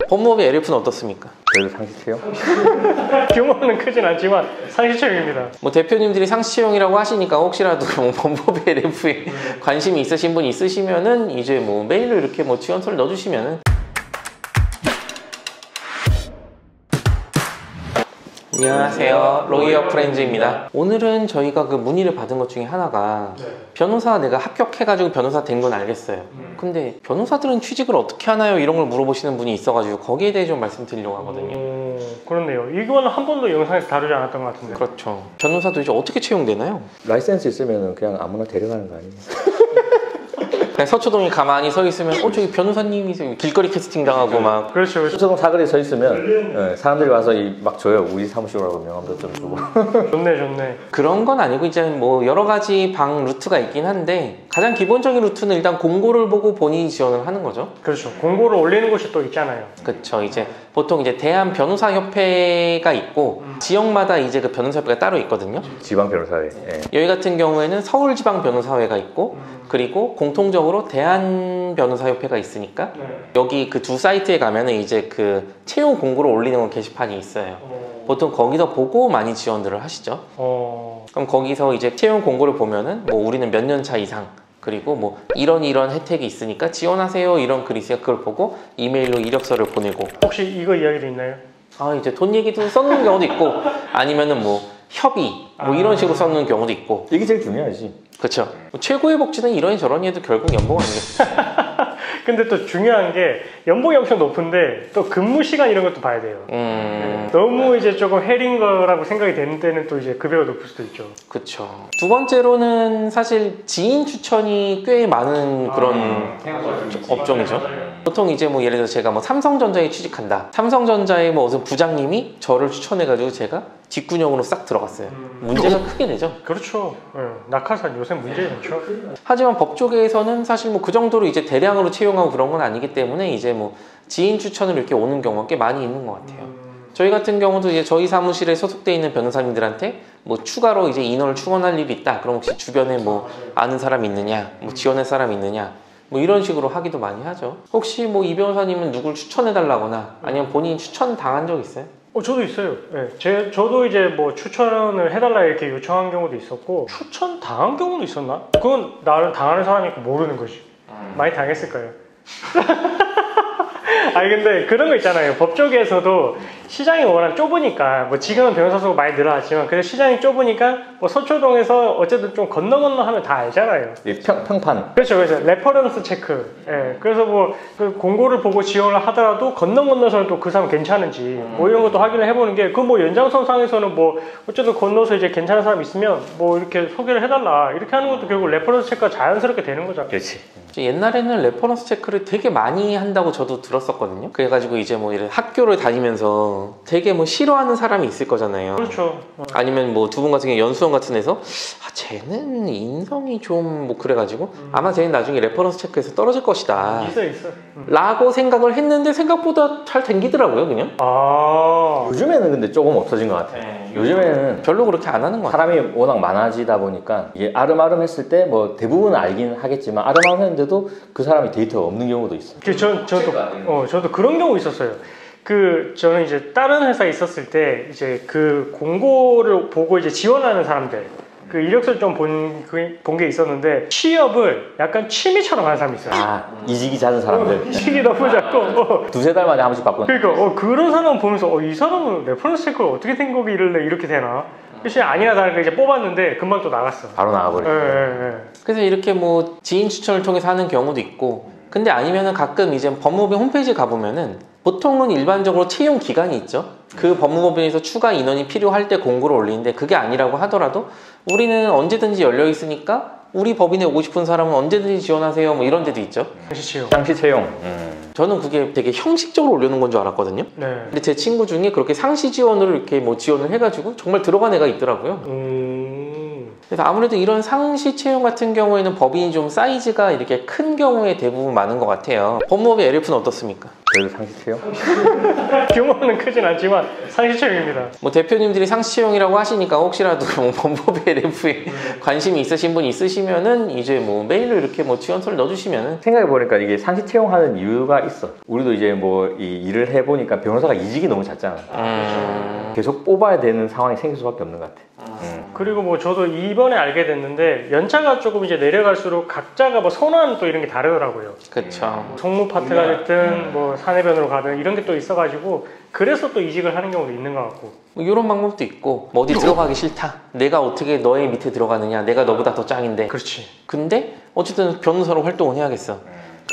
법무법의 LF는 어떻습니까? 그래도 상시 채용? 규모는 크진 않지만 상시 채용입니다. 뭐 대표님들이 상시 채용이라고 하시니까 혹시라도 뭐 법무법의 LF에 관심이 있으신 분이 있으시면은 이제 뭐 메일로 이렇게 뭐 지원서를 넣어주시면은. 안녕하세요, 로이어 프렌즈입니다. 오늘은 저희가 그 문의를 받은 것 중에 하나가 변호사 내가 합격해가지고 변호사 된 건 알겠어요. 근데 변호사들은 취직을 어떻게 하나요? 이런 걸 물어보시는 분이 있어가지고 거기에 대해 좀 말씀드리려고 하거든요. 그렇네요. 이거는 한 번도 영상에서 다루지 않았던 것 같은데. 그렇죠. 변호사도 이제 어떻게 채용되나요? 라이센스 있으면 그냥 아무나 데려가는 거 아니에요? 그냥 서초동에 가만히 서 있으면 저기 변호사님이 길거리 캐스팅 당하고 막. 그렇죠. 서초동 사거리에 서 있으면 사람들이 와서 막 줘요. 우리 사무실이라고 명함도 좀 주고. 좋네. 그런 건 아니고 이제 뭐 여러 가지 방 루트가 있긴 한데 가장 기본적인 루트는 일단 공고를 보고 본인이 지원을 하는 거죠. 그렇죠. 공고를 올리는 곳이 또 있잖아요. 그렇죠. 이제 보통 이제 대한 변호사협회가 있고 지역마다 이제 그 변호사협회가 따로 있거든요. 지방 변호사회. 여기 같은 경우에는 서울지방 변호사회가 있고 그리고 공통적으로 대한 변호사협회가 있으니까 여기 그 두 사이트에 가면은 이제 그 채용 공고를 올리는 게시판이 있어요. 보통 거기서 보고 많이 지원들을 하시죠. 그럼 거기서 이제 채용 공고를 보면은 뭐 우리는 몇 년 차 이상 그리고 뭐 이런 혜택이 있으니까 지원하세요 이런 글이 있으니까 그걸 보고 이메일로 이력서를 보내고. 혹시 이거 이야기도 있나요? 이제 돈 얘기도 써놓는 경우도 있고 아니면은 뭐 협의 뭐 이런 식으로 써놓는 경우도 있고. 이게 제일 중요하지. 그렇죠. 최고의 복지는 이러니 저러니 해도 결국 연봉 아니겠어요? 근데 또 중요한 게 연봉이 엄청 높은데 또 근무 시간 이런 것도 봐야 돼요. 너무 이제 조금 헬인 거라고 생각이 되는 때는 또 이제 급여가 높을 수도 있죠. 그렇죠. 두 번째로는 사실 지인 추천이 꽤 많은 그런 업종이죠. 보통 이제 뭐 예를 들어 제가 뭐 삼성전자에 취직한다. 삼성전자의 뭐 어떤 부장님이 저를 추천해가지고 제가 직군형으로 싹 들어갔어요. 문제가 크게 되죠. 그렇죠. 낙하산 요새 문제 많죠. 하지만 법조계에서는 사실 뭐 그 정도로 이제 대량으로 채용하고 그런 건 아니기 때문에 이제 뭐 지인 추천으로 이렇게 오는 경우가 꽤 많이 있는 것 같아요. 저희 같은 경우도 이제 저희 사무실에 소속돼 있는 변호사님들한테 뭐 추가로 이제 인원을 충원할 일이 있다. 그럼 혹시 주변에 뭐 아는 사람 있느냐, 뭐 지원할 사람 있느냐, 뭐 이런 식으로 하기도 많이 하죠. 혹시 뭐 이 변호사님은 누굴 추천해 달라거나 아니면 본인이 추천 당한 적 있어요? 저도 있어요. 저도 이제 뭐 추천을 해달라 이렇게 요청한 경우도 있었고 추천 당한 경우도 있었나? 그건 나는 당하는 사람이 모르는 거지. 많이 당했을 거예요. 아니 근데 그런 거 있잖아요. 법조계에서도 시장이 워낙 좁으니까 뭐 지금은 변호사 수가 많이 늘어났지만 근데 시장이 좁으니까 뭐 서초동에서 어쨌든 좀 건너 하면 다 알잖아요. 평판. 그렇죠. 레퍼런스 체크. 그래서 뭐 그 공고를 보고 지원을 하더라도 건너서는 또 그 사람 괜찮은지 뭐 이런 것도 확인을 해보는 게 그 뭐 연장선상에서는 뭐 어쨌든 건너서 이제 괜찮은 사람 있으면 뭐 이렇게 소개를 해달라 이렇게 하는 것도 결국 레퍼런스 체크가 자연스럽게 되는 거잖아요. 그렇지. 옛날에는 레퍼런스 체크를 되게 많이 한다고 저도 들었었거든요. 그래가지고 이제 뭐 이런 학교를 다니면서 되게 뭐 싫어하는 사람이 있을 거잖아요. 그렇죠. 아니면 뭐 두 분 같은 경우 연수원 같은 데서 쟤는 인성이 좀 뭐 그래가지고 아마 쟤는 나중에 레퍼런스 체크에서 떨어질 것이다 있어. 라고 생각을 했는데 생각보다 잘 댕기더라고요 그냥. 요즘에는 근데 조금 없어진 것 같아요. 요즘에는 별로 그렇게 안 하는 것 같아요. 사람이 워낙 많아지다 보니까 이게 아름아름 했을 때 뭐 대부분은 알긴 하겠지만 아름아름 했는데도 그 사람이 데이터가 없는 경우도 있어요. 저도 그런 경우 있었어요. 저는 이제 다른 회사에 있었을 때 이제 그 공고를 보고 이제 지원하는 사람들 그 이력서를 좀 본 게 있었는데 취업을 약간 취미처럼 하는 사람이 있어요. 이직이 잦은 사람들. 이직이 너무 잦고 두세 달 만에 한 번씩 바꾸는. 그러니까 그런 사람 보면서 이 사람은 레퍼런스 체크를 어떻게 된 거길래 이렇게 되나? 사실 아니나 다를까 이제 뽑았는데 금방 또 나갔어. 바로 나가버려. 그래서 이렇게 뭐 지인 추천을 통해서 하는 경우도 있고 근데 아니면은 가끔 이제 법무법인 홈페이지에 가보면은 보통은 일반적으로 채용 기간이 있죠. 그 법무법인에서 추가 인원이 필요할 때 공고를 올리는데 그게 아니라고 하더라도 우리는 언제든지 열려 있으니까 우리 법인에 오고 싶은 사람은 언제든지 지원하세요 뭐 이런 데도 있죠. 상시 채용. 저는 그게 되게 형식적으로 올려놓은 건 줄 알았거든요. 근데 제 친구 중에 그렇게 상시 지원을 이렇게 뭐 지원을 해가지고 정말 들어간 애가 있더라고요. 그래서 아무래도 이런 상시 채용 같은 경우에는 법인이 좀 사이즈가 이렇게 큰 경우에 대부분 많은 것 같아요. 법무법의 LF는 어떻습니까? 그래도 상시 채용? 규모는 크진 않지만 상시채용입니다. 뭐 대표님들이 상시 채용이라고 하시니까 혹시라도 뭐 법무법의 LF에 관심이 있으신 분이 있으시면은 이제 뭐 메일로 이렇게 뭐 지원서를 넣어주시면은 생각해보니까 이게 상시 채용하는 이유가 있어. 우리도 이제 뭐 이 일을 해보니까 변호사가 이직이 너무 잦잖아. 계속 뽑아야 되는 상황이 생길 수밖에 없는 것 같아. 그리고 뭐 저도 이번에 알게 됐는데 연차가 조금 이제 내려갈수록 각자가 뭐 선호하는 또 이런 게 다르더라고요. 그쵸. 총무 파트가 됐든 뭐 사내변으로 가든 이런 게 또 있어가지고 그래서 또 이직을 하는 경우도 있는 것 같고. 뭐 이런 방법도 있고 뭐 어디 들어가기 싫다. 내가 어떻게 너의 밑에 들어가느냐. 내가 너보다 더 짱인데. 그렇지. 근데 어쨌든 변호사로 활동을 해야겠어.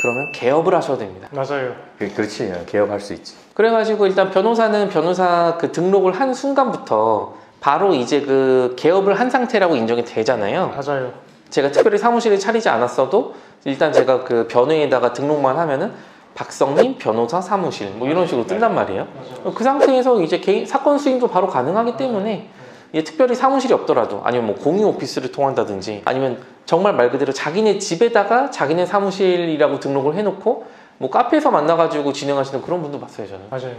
그러면 개업을 하셔도 됩니다. 맞아요. 그렇지. 개업할 수 있지. 그래가지고 일단 변호사는 변호사 그 등록을 한 순간부터 바로 이제 그 개업을 한 상태라고 인정이 되잖아요. 맞아요. 제가 특별히 사무실을 차리지 않았어도 일단 제가 그 변호에다가 등록만 하면은 박성민 변호사 사무실 뭐 이런 식으로 뜬단 말이에요. 그 상태에서 이제 개인 사건 수임도 바로 가능하기 때문에 이게 특별히 사무실이 없더라도 아니면 뭐 공유 오피스를 통한다든지 아니면 정말 말 그대로 자기네 집에다가 자기네 사무실이라고 등록을 해놓고 뭐 카페에서 만나가지고 진행하시는 그런 분도 봤어요 저는. 맞아요.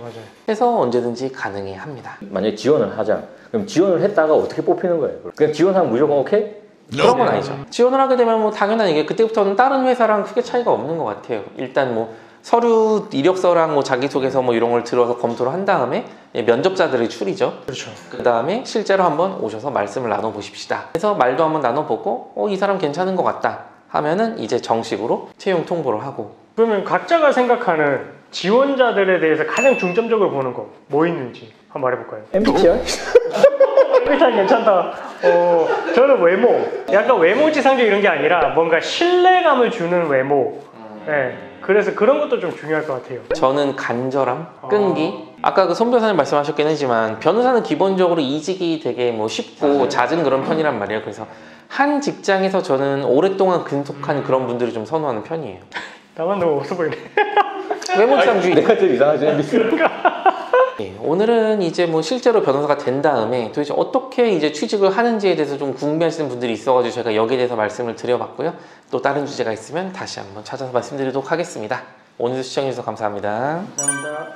해서 언제든지 가능해 합니다. 만약에 지원을 하자. 그럼 지원을 했다가 어떻게 뽑히는 거예요? 그냥 지원하면 무조건 오케이? 그런 건 아니죠. 지원을 하게 되면 뭐 당연한 이게 그때부터는 다른 회사랑 크게 차이가 없는 것 같아요. 일단 뭐 서류 이력서랑 뭐 자기소개서 뭐 이런 걸 들어서 검토를 한 다음에 면접자들의 추리죠. 그렇죠. 그 다음에 실제로 한번 오셔서 말씀을 나눠보십시다. 그래서 말도 한번 나눠보고 이 사람 괜찮은 것 같다 하면은 이제 정식으로 채용 통보를 하고. 그러면 각자가 생각하는 지원자들에 대해서 가장 중점적으로 보는 거 뭐 있는지 한번 말해볼까요? MBTI? MBTI 괜찮다. 저는 외모. 약간 외모지상적 이런 게 아니라 뭔가 신뢰감을 주는 외모. 네. 그래서 그런 것도 좀 중요할 것 같아요. 저는 간절함, 끈기. 아까 그 손 변호사님 말씀하셨긴 하지만 변호사는 기본적으로 이직이 되게 뭐 쉽고 잦은 그런 편이란 말이에요. 그래서 한 직장에서 저는 오랫동안 근속한 그런 분들을 좀 선호하는 편이에요. 나만 너무 없어 보이네. 외모지상주의. 내가 제일 이상하지 MBTI. 예, 오늘은 이제 뭐 실제로 변호사가 된 다음에 도대체 어떻게 이제 취직을 하는지에 대해서 좀 궁금해하시는 분들이 있어가지고 제가 여기에 대해서 말씀을 드려봤고요. 또 다른 주제가 있으면 다시 한번 찾아서 말씀드리도록 하겠습니다. 오늘도 시청해주셔서 감사합니다. 감사합니다.